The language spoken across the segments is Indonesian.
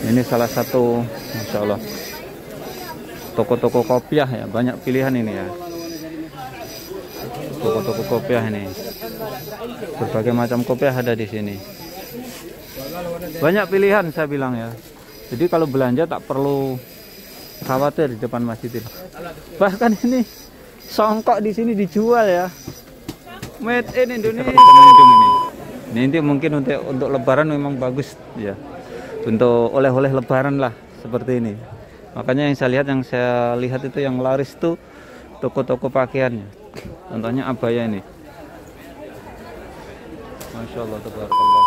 Ini salah satu, Masya Allah, toko-toko kopiah ya, banyak pilihan ini ya. Toko-toko kopiah ini, berbagai macam kopiah ada di sini. Banyak pilihan saya bilang ya. Jadi kalau belanja tak perlu khawatir di depan masjid. Bahkan ini songkok di sini dijual ya. Made in Indonesia. Ini mungkin untuk lebaran memang bagus ya. Untuk oleh-oleh lebaran lah seperti ini. Makanya yang saya lihat itu yang laris tuh toko-toko pakaiannya. Contohnya abaya ini. Masya Allah, tabarakallah.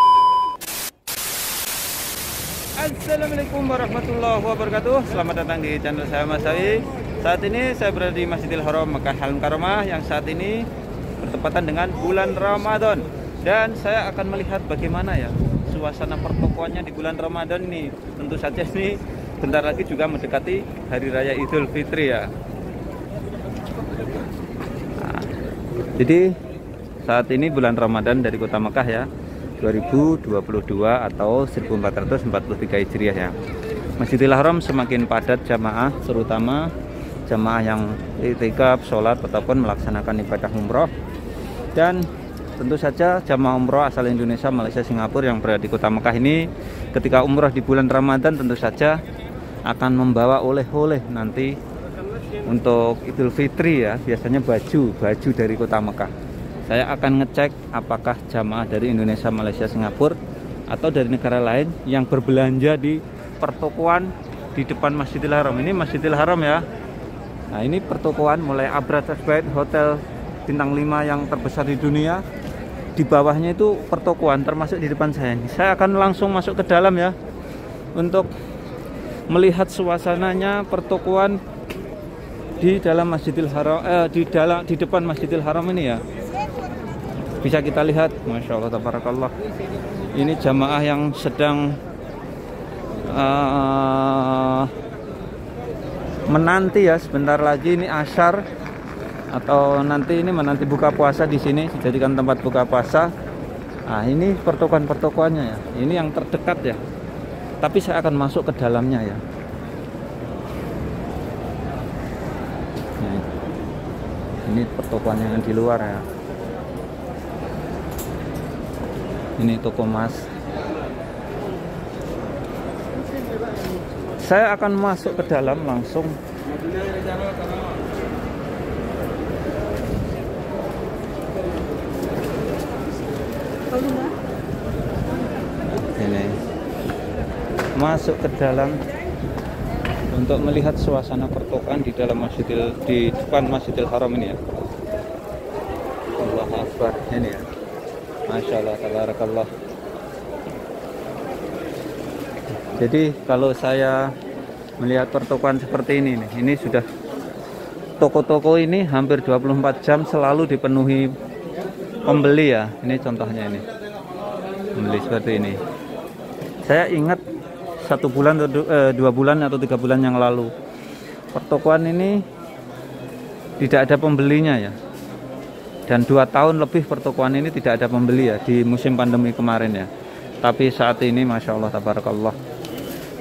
Assalamualaikum warahmatullahi wabarakatuh. Selamat datang di channel saya, Mas Sawi. Saat ini saya berada di Masjidil Haram Makkah Al-Mukarramah yang saat ini bertepatan dengan bulan Ramadan. Dan saya akan melihat bagaimana ya suasana pertokoannya di bulan Ramadan ini. Tentu saja ini bentar lagi juga mendekati Hari Raya Idul Fitri ya. Nah, jadi saat ini bulan Ramadan dari Kota Mekah ya, 2022 atau 1443 Hijriah ya. Masjidil Haram semakin padat jamaah, terutama jamaah yang i'tikaf, sholat ataupun melaksanakan ibadah umroh. Dan tentu saja jamaah umroh asal Indonesia, Malaysia, Singapura yang berada di Kota Mekah ini ketika umroh di bulan Ramadan tentu saja akan membawa oleh-oleh nanti untuk Idul Fitri ya, biasanya baju dari Kota Mekah. Saya akan ngecek apakah jamaah dari Indonesia, Malaysia, Singapura atau dari negara lain yang berbelanja di pertokoan di depan Masjidil Haram. Ini Masjidil Haram ya. Nah, ini pertokoan mulai Abratas Bait, hotel bintang 5 yang terbesar di dunia. Di bawahnya itu pertokoan, termasuk di depan saya. Saya akan langsung masuk ke dalam ya untuk melihat suasananya pertokoan di dalam Masjidil Haram, di depan Masjidil Haram ini ya. Bisa kita lihat, Masya Allah, tabarakallah. Ini jamaah yang sedang menanti ya, sebentar lagi ini asyar atau nanti ini menanti buka puasa di sini, dijadikan tempat buka puasa. Nah, ini pertokoan-pertokoannya ya. Ini yang terdekat ya. Tapi saya akan masuk ke dalamnya ya. Ini pertokoannya yang di luar ya. Ini toko emas. Saya akan masuk ke dalam langsung. Ini masuk ke dalam untuk melihat suasana pertokoan di dalam di depan Masjidil Haram ini ya. Allahu Akbar, ini ya. Masya Allah, tabarakallah. Jadi kalau saya melihat pertokoan seperti ini nih, ini sudah toko-toko ini hampir 24 jam selalu dipenuhi pembeli ya. Ini contohnya ini, pembeli seperti ini. Saya ingat 1 bulan atau 2 bulan atau 3 bulan yang lalu, pertokoan ini tidak ada pembelinya ya. Dan 2 tahun lebih pertokoan ini tidak ada pembeli ya di musim pandemi kemarin ya. Tapi saat ini Masya Allah, tabarakallah,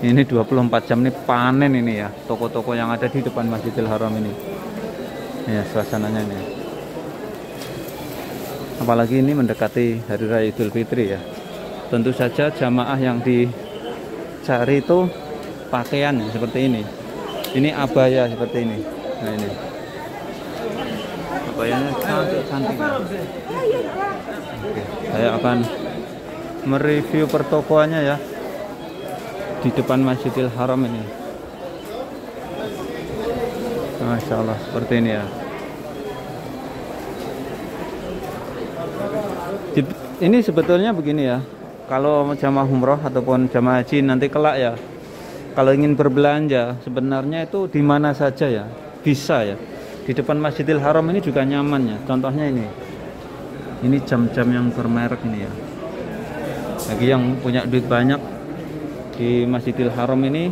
ini 24 jam ini panen ini ya, toko-toko yang ada di depan Masjidil Haram ini. Ya, suasananya ini. Apalagi ini mendekati Hari Raya Idul Fitri ya. Tentu saja jamaah yang dicari itu pakaian ya, seperti ini. Ini abaya seperti ini. Nah, ini abayanya cantik-cantik ya. Oke, saya akan mereview pertokoannya ya di depan Masjidil Haram ini. Masya Allah, seperti ini ya. Ini sebetulnya begini ya, kalau jamaah umroh ataupun jamaah haji nanti kelak ya, kalau ingin berbelanja sebenarnya itu di mana saja ya bisa ya. Di depan Masjidil Haram ini juga nyaman ya. Contohnya ini jam-jam yang bermerek ini ya. Bagi yang punya duit banyak di Masjidil Haram ini,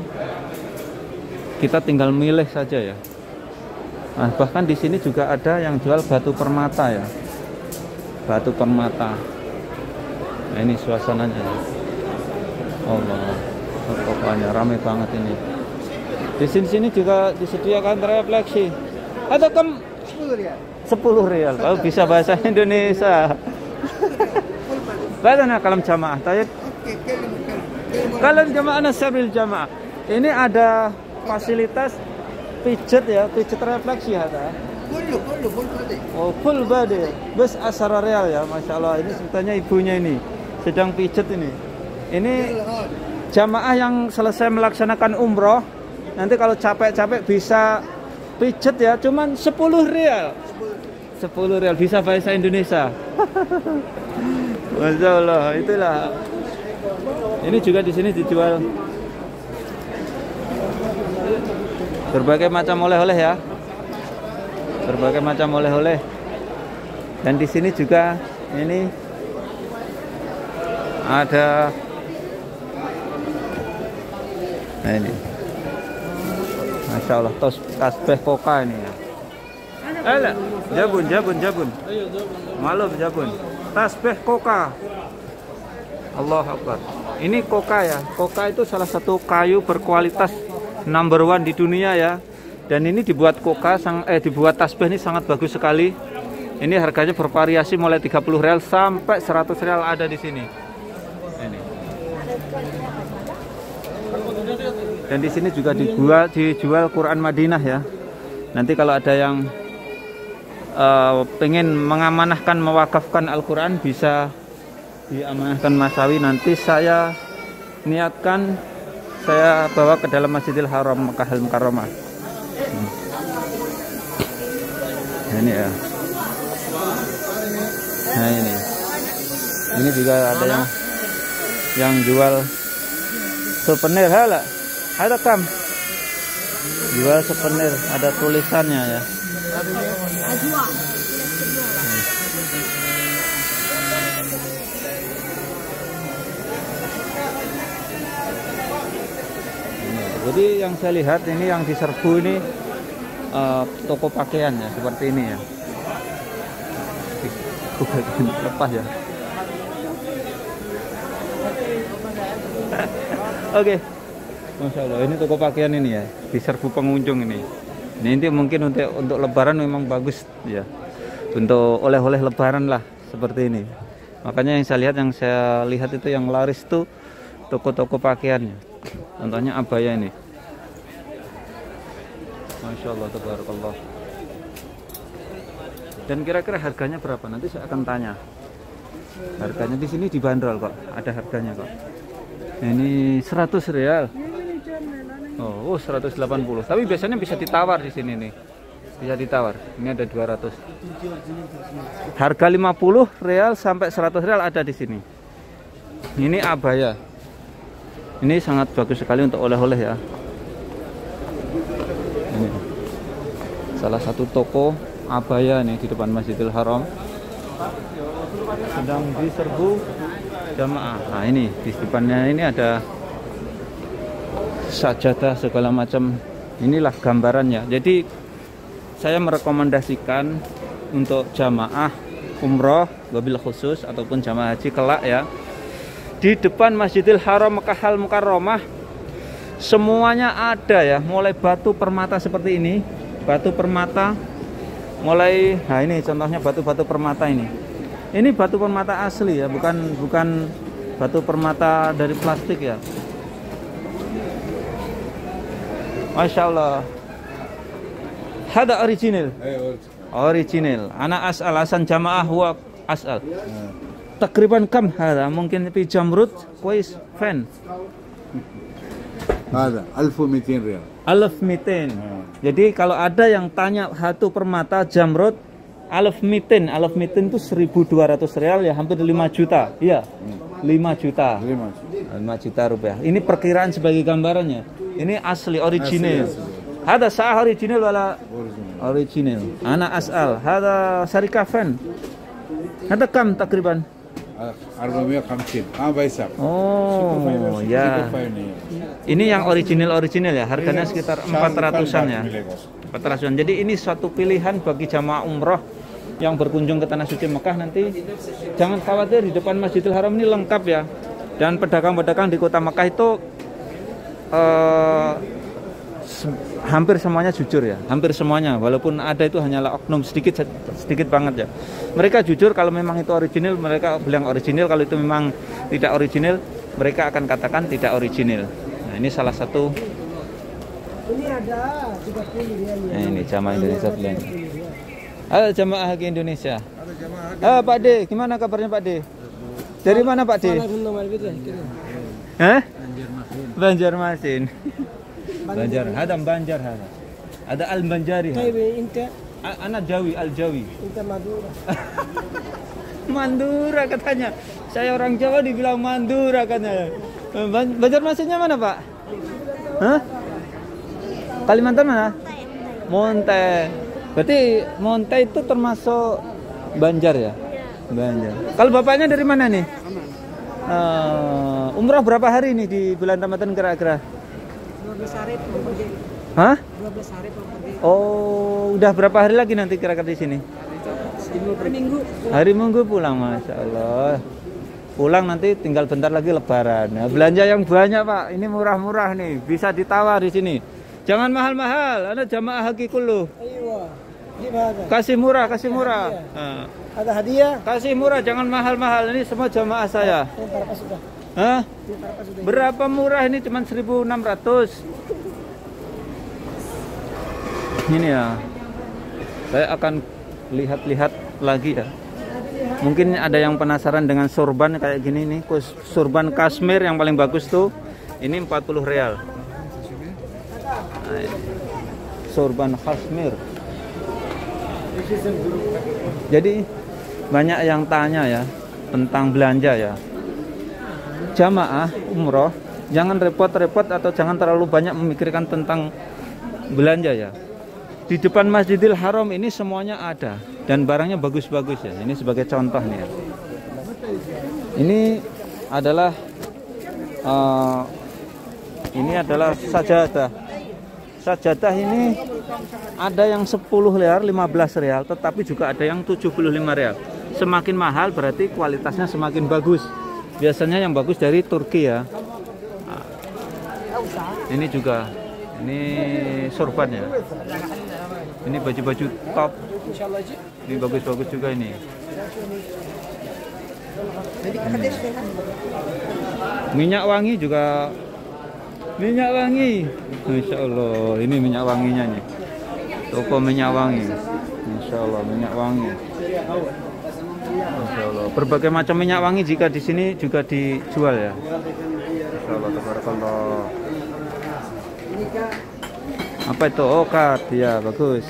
kita tinggal milih saja ya. Nah, bahkan di sini juga ada yang jual batu permata ya, batu permata. Nah, ini suasananya. Allah. Pokoknya ramai banget ini. Di sini juga disediakan refleksi. Atau 10 rial. Kalau bisa bahasa Indonesia. Bagaimana kalam jamaah? Tayyib. Kalam jamaah nasabil jamaah. Ini ada fasilitas pijet ya, pijet refleksi ada. Oh, full body. Bus asara real ya, masya Allah. Ini sebetulnya ibunya ini sedang pijet ini. Ini jamaah yang selesai melaksanakan umroh, nanti kalau capek-capek bisa pijet ya, cuman 10 rial. 10 rial bisa bahasa Indonesia. Masya Allah, itulah. Ini juga di sini dijual berbagai macam oleh-oleh ya. Berbagai macam oleh-oleh. Dan di sini juga ini ada, nah ini, masya Allah, tasbih koka ini ya. Jabun. Malu jabun. Tasbih koka. Allah Akbar. Ini koka ya. Koka itu salah satu kayu berkualitas number 1 di dunia ya. Dan ini dibuat koka, dibuat tasbih ini sangat bagus sekali. Ini harganya bervariasi mulai 30 rial sampai 100 rial ada di sini. Ini. Dan di sini juga dijual Quran Madinah ya. Nanti kalau ada yang pengen mengamanahkan, mewakafkan Al-Quran, bisa diamanahkan Mas Sawi. Nanti saya niatkan saya bawa ke dalam Masjidil Haram Makkahul Mukarramah. Ini ya. Nah ini juga ada yang jual souvenir. Ada kam jual souvenir, ada tulisannya ya. Jadi yang saya lihat ini yang diserbu ini toko pakaian ya, seperti ini ya. Lepas ya. Oke. Masya Allah, ini toko pakaian ini ya, diserbu pengunjung ini. Ini mungkin untuk lebaran memang bagus ya. Untuk oleh-oleh lebaran lah seperti ini. Makanya yang saya lihat itu yang laris tuh toko-toko pakaiannya. Contohnya abaya ini. Masya Allah, tabarakallah. Dan kira-kira harganya berapa? Nanti saya akan tanya. Harganya di sini dibanderol kok, ada harganya kok. Ini 100 rial. Oh, 180. Tapi biasanya bisa ditawar di sini nih. Bisa ditawar. Ini ada 200. Harga 50 rial sampai 100 rial ada di sini. Ini abaya. Ini sangat bagus sekali untuk oleh-oleh ya. Ini salah satu toko abaya nih di depan Masjidil Haram. Sedang diserbu jamaah. Nah ini di depannya ini ada sajadah segala macam. Inilah gambarannya. Jadi saya merekomendasikan untuk jamaah umroh wabil khusus ataupun jamaah haji kelak ya, di depan Masjidil Haram Makkahul Mukarramah semuanya ada ya, mulai batu permata seperti ini, batu permata mulai, nah ini contohnya batu-batu permata ini. Ini batu permata asli ya, bukan batu permata dari plastik ya. Masya Allah. Hada original. Original. Ana as'al asan jamaah wa as'al. Takriban kam hada? Mungkin fi jamrud kuis fan. Ada 1200 rial. 1200. Jadi kalau ada yang tanya batu permata jamrud 1200 itu 1.200 rial ya, hampir 5 juta. Iya. 5 juta. 5 juta rupiah. Ini perkiraan sebagai gambarannya. Ini asli original. Hada sah original wala original. Ana as'al. Hada syarikah fan. Hada kam takriban? 450. Baisap. Oh, ya. Ini yang original ya. Harganya sekitar 400-an ya. 400-an. Jadi ini suatu pilihan bagi jamaah umroh yang berkunjung ke Tanah Suci Mekah nanti. Jangan khawatir, di depan Masjidil Haram ini lengkap ya. Dan pedagang-pedagang di kota Mekah itu hampir semuanya jujur ya, hampir semuanya, walaupun ada itu hanyalah oknum sedikit banget ya. Mereka jujur kalau memang itu original, mereka bilang original. Kalau itu memang tidak original, mereka akan katakan tidak original. Nah, ini salah satu. Ini ada 30 ya. Nah, ini jamaah Indonesia belanja. Halo jamaah Haji Indonesia. Pak De, gimana kabarnya Pak De? Dari mana Pak De? Hah? Banjarmasin. Banjar, Banjar. Ada Al-Banjari. Anak Jawi, Al-Jawi. Madura. Mandura katanya. Saya orang Jawa dibilang Mandura katanya. Banjarmasinnya mana Pak? Hah? Kalimantan mana? Monte. Berarti Monte itu termasuk Banjar ya? Banjar. Kalau bapaknya dari mana nih? Umrah berapa hari nih di bulan Ramadan kira-kira? 12 hari pergi. Hah? 12 hari pergi. Oh, udah berapa hari lagi nanti kira-kira di sini? Hari Minggu. Hari Minggu pulang, Masya Allah. Pulang nanti tinggal bentar lagi Lebaran. Nah, belanja yang banyak Pak. Ini murah-murah nih, bisa ditawar di sini. Jangan mahal-mahal. Ada jamaah haji kullu. Kasih murah. Nah. Ada hadiah. Kasih murah, jangan mahal-mahal. Ini semua jamaah saya. Berapa sudah? Hah? Berapa murah ini? Cuman 1.600. Ini ya. Saya akan lihat-lihat lagi ya. Mungkin ada yang penasaran dengan sorban kayak gini nih. Sorban Kashmir yang paling bagus tuh. Ini 40 real. Nah, sorban Kashmir. Jadi banyak yang tanya ya tentang belanja ya. Jamaah umroh jangan repot-repot atau jangan terlalu banyak memikirkan tentang belanja ya. Di depan Masjidil Haram ini semuanya ada dan barangnya bagus-bagus ya. Ini sebagai contoh nih ya. Ini adalah sajadah. Sajadah ini ada yang 10 real, 15 real, tetapi juga ada yang 75 real. Semakin mahal berarti kualitasnya semakin bagus. Biasanya yang bagus dari Turki ya. Nah, ini juga, ini sorban ya. Ini baju-baju top. Ini bagus-bagus juga ini. Minyak wangi juga. Minyak wangi, Masya Allah, ini minyak wanginya nih. Toko minyak wangi, Masya Allah, minyak wangi. Masya Allah, berbagai macam minyak wangi jika di sini juga dijual ya. Masya Allah, tabarakallah. Apa itu? Oh, kat, ya bagus.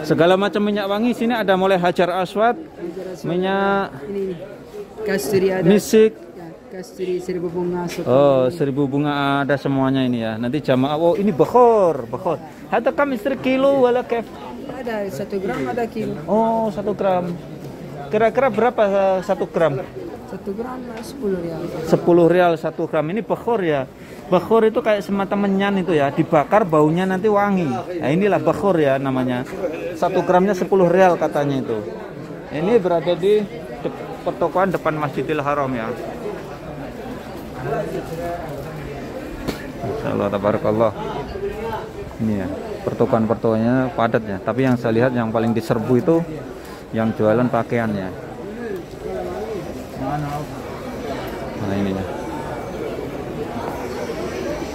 Segala macam minyak wangi sini ada, mulai Hajar Aswad, minyak Kasturi ada. misik. Kasturi 1000 bunga. Oh, 1000 bunga ada semuanya ini ya. Nanti jamaah. Oh, ini bakhor. Hatta kam istri kilo wala kef? Ada 1 gram, ada kilo. Oh, 1 gram. Kira-kira berapa 1 gram? 1 gram 10 real. 10 real 1 gram. Ini bakhor ya. Bakhor itu kayak semacam menyan itu ya. Dibakar baunya nanti wangi. Nah, inilah bakhor ya namanya. 1 gramnya 10 real katanya itu. Ini berada di pertokoan depan Masjidil Haram ya. Masyaallah, tabarakallah. Ini ya, pertokoan-pertokoannya padat ya. Tapi yang saya lihat yang paling diserbu itu yang jualan pakaiannya. Nah ini ya.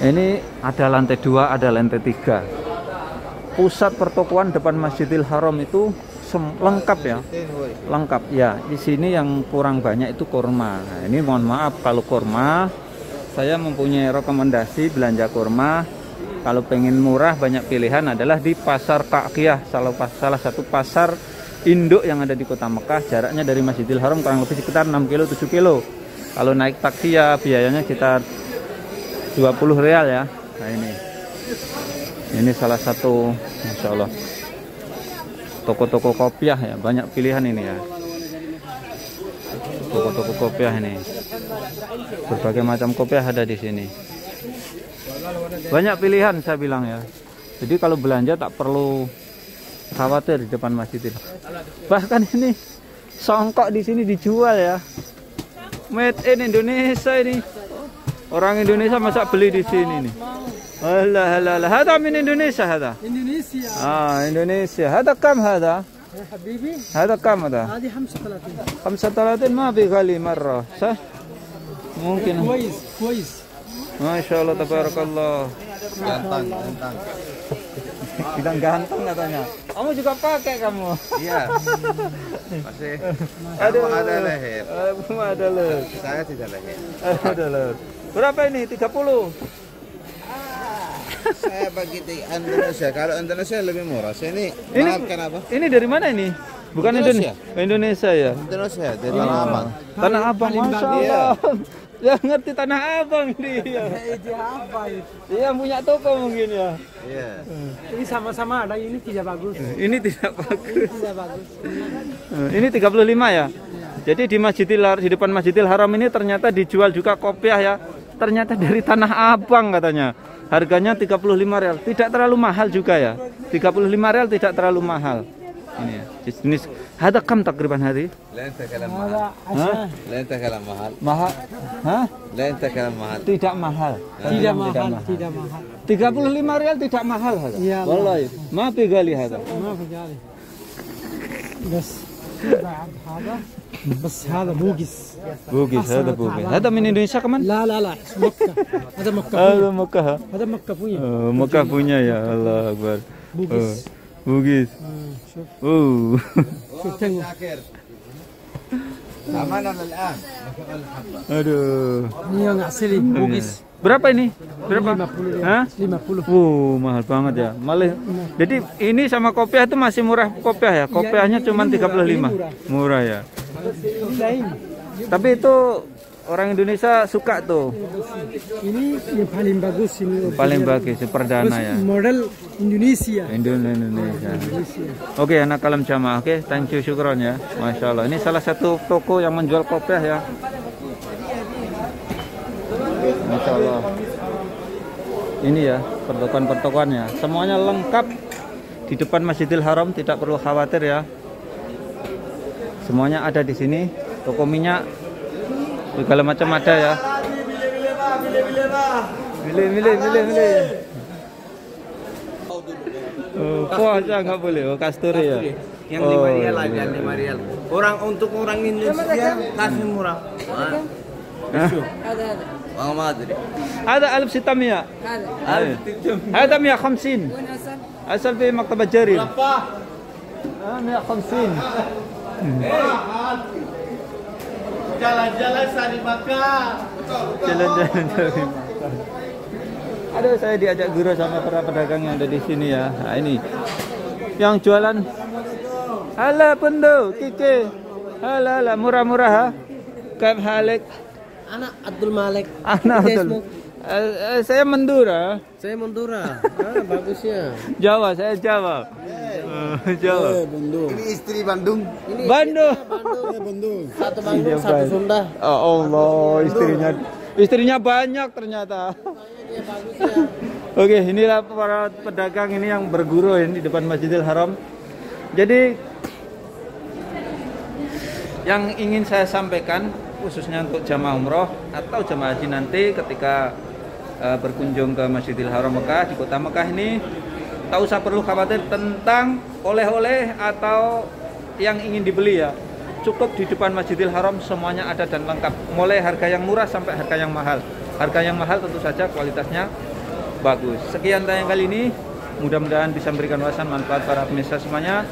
Ini ada lantai 2, ada lantai 3. Pusat pertokoan depan Masjidil Haram itu lengkap ya, lengkap ya. Di sini yang kurang banyak itu kurma. Nah, ini mohon maaf kalau kurma, saya mempunyai rekomendasi belanja kurma. Kalau pengen murah banyak pilihan adalah di Pasar Ka'kiyah, salah satu pasar induk yang ada di Kota Mekah. Jaraknya dari Masjidil Haram kurang lebih sekitar 6 kilo 7 kilo. Kalau naik taksi ya biayanya sekitar 20 real ya. Nah ini salah satu, Masya Allah, toko-toko kopiah ya, banyak pilihan ini ya. Toko-toko kopiah ini, berbagai macam kopiah ada di sini. Banyak pilihan saya bilang ya. Jadi kalau belanja tak perlu khawatir di depan masjid. Bahkan ini songkok di sini dijual ya. Made in Indonesia ini. Orang Indonesia masa beli di sini nih. Alah alah alah. Hada min Indonesia hada. Indonesia. Indonesia. Hada kam hada? يا حبيبي هذا كم هذا؟ هذه 35. 35 ما في غالي مرة صح؟ ممكن كويس. ما شاء الله تبارك الله. Gantang. Bilang ganteng katanya. Kamu juga pakai kamu? Iya. Masih. Aduh. Ada leher. Belum ada leher. Saya tidak leher. Ada leher. Berapa ini? 30? Saya bagi di Indonesia. Kalau Indonesia lebih murah. Sini Ini mahal kenapa? Ini dari mana ini? Bukan Indonesia. Indonesia ya. Indonesia dari Tanah Abang. Tanah Abang, Masya Allah. Ya ngerti Tanah Abang dia. Itu apa itu? Dia punya toko mungkin ya. Iya. Ini sama-sama ada, ini tidak bagus. Ini tidak bagus. Tidak bagus. Ini 35 ya. Jadi di depan Masjidil Haram ini ternyata dijual juga kopiah ya. Ternyata dari Tanah Abang katanya. Harganya 35 rial. Tidak terlalu mahal juga ya. 35 rial tidak terlalu mahal. Ini ya. Jenis ada kam takriban hari? Lain kalam mahal. Hah? Lain kalam mahal. Mahal? Hah? Lain kalam mahal. Tidak mahal. Tidak mahal. 35 rial tidak mahal hada. Iya. Wallahi, ma fi gali hada. ما في جالي بس بعد هذا بس هذا بوقس. Bugis, hada bugis. Hada min Indonesia kaman? لا مكة. هذا مكة. Hada Mekah. هذا مكة punya. Mekah punya ya, Allah Akbar. Bugis. Bugis. شوف Oh. تنقل. Amanan al-an. Aduh. Ini yang asli bugis. Berapa ini? Berapa? 50 Hah? 50. Mahal banget ya. Malah. Jadi ini sama kopiah itu masih murah kopiah ya. Kopiahnya cuma 35. Murah ya. Lain. Tapi itu orang Indonesia suka tuh. Ini yang paling bagus ini. Paling bagus perdana ya. Model Indonesia. Indonesia. Oke, anak kalam jamaah. Oke, thank you, syukron ya. Masya Allah. Ini salah satu toko yang menjual kopiah ya. Masya Allah. Ini ya pertokoan-pertokoannya. Semuanya lengkap di depan Masjidil Haram. Tidak perlu khawatir ya. Semuanya ada di sini. Toko minyak, segala macam ada ya. Milih. Puasa nggak boleh, kasturi ya. Yang 5 rial aja, 5 rial. Untuk orang Indonesia kasih murah. هذا Bang Madri. Ada 1600. Ada 150. وين أصل؟ أصل في مكتبة جرير. 150. Jalan-jalan sari makan. Jalan-jalan dari Makkah. Aduh, saya diajak guru sama para pedagang yang ada di sini ya. Nah, ini yang jualan. Hala pendo, kike. Hala murah-murah ha. Kayak halik. Anak Abdul Malik. Anak betul. Saya Mandura. Saya Mandura. Bagusnya. Jawa, saya Jawa. Jawa. Ini istri Bandung. Bandung. Bandung. Satu Bandung, satu Sunda. Oh Allah, istrinya banyak ternyata. Oke, inilah para pedagang ini yang berguru ini di depan Masjidil Haram. Jadi yang ingin saya sampaikan khususnya untuk jamaah umroh atau jamaah haji nanti ketika berkunjung ke Masjidil Haram Mekah di kota Mekah ini, tak usah perlu khawatir tentang oleh-oleh atau yang ingin dibeli ya. Cukup di depan Masjidil Haram semuanya ada dan lengkap, mulai harga yang murah sampai harga yang mahal. Harga yang mahal tentu saja kualitasnya bagus. Sekian tayang kali ini, mudah-mudahan bisa memberikan wawasan manfaat para pemirsa semuanya.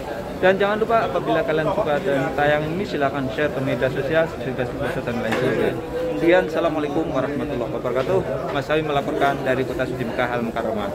Dan jangan lupa apabila kalian suka dengan tayang ini silahkan share ke media sosial, dan lain sebagainya. Sekian, assalamualaikum warahmatullahi wabarakatuh. Mas Sawi melaporkan dari kota suci Mekah Al Mukarramah.